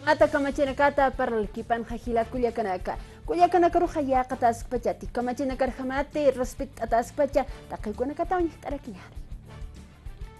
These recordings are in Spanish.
Atakamachinakata para el kipan jajila Culiacanaka ruja pachati, kamachinakar jamate, respect ataspacha, takikunakata uñitarakiñar.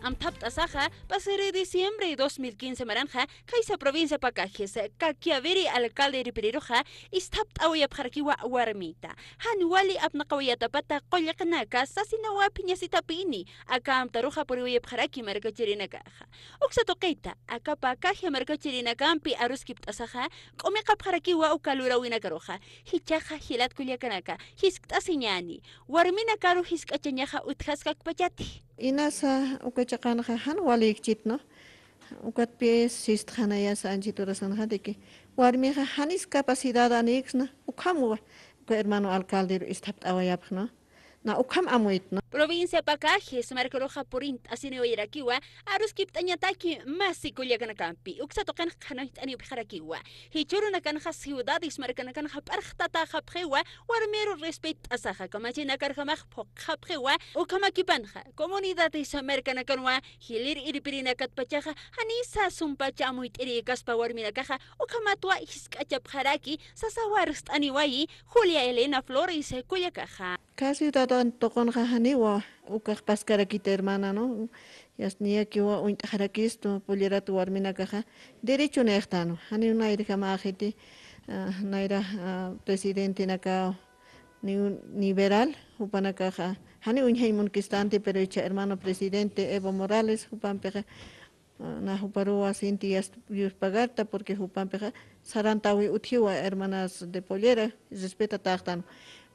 Amtapt asaja, pasere diciembre de 2015 maranja, kaisa provincia Pacajes, Kakiaveri alcalde de Periroja, istapt awaya parkiwa warmita. Hanuali apnakawayata pata kolyakanaka, sasinawa piñasita pini, akam taruja por uya paraki marcachirinakaja. Oxatokeita, akapa kaja marcachirinacampi aruskipt asaja, komeka parkiwa ukalura winakaroja, hichaja hilat kulyakanaka, hiskasiñani, warmina karu hiskachañaja utjaskak pachati. Inasa ukachaqanaqa hanwalik chitno ukatpi sisthanayasa anchiturasanqa de que warmiqa hanis capacidad anixna ukhamuwa hermano alcalde istapt'awayapaq no na ukham amuit no Provincia Pacajes, Marcaroja Porint, Asineo Irakiwa, Aruskip Tañataki, Masico Yaganacampi, Uxatocan Hanoit and Yupjarakiwa, Hichurunakanja ciudades Marcanacanja Parjata Japjewa, Warmero respect Asaja, Kamachina Karjamaj Japjewa, Ukamakipanja, Comunidades Americanacanwa, Hilir Iripirina Katpachaja, Anisa Sumpachamuit Ericaspa Warminakaja, Ukamatua Hiskachapjaraki, Sasawarst Aniwai, Julia Elena Flores, Cuyacaja. Casi todo toconqa haniwa ukaq pascarakita hermana no yasnia kiwa uintaqarakisto pullerato warminakaqa derecho neqtano hani unayrika majiti nayra presidente naka liberal upanakaqa hani uñhaymun kistante pero icha hermano presidente Evo Morales upanpiqa na huparua Cintia Yuspagarta porque hupanpiqa sarantawi uthiwa hermanas de pollera respeta taqtano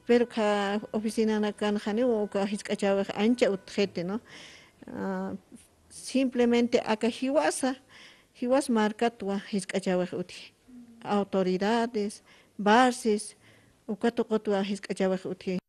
pero ka oficina na kan janiwo ka hiskachawaj ancha utjete no simplemente aka hiwas markatwa hiskachawaj uthi autoridades bases ukatokotwa hiskachawaj uthi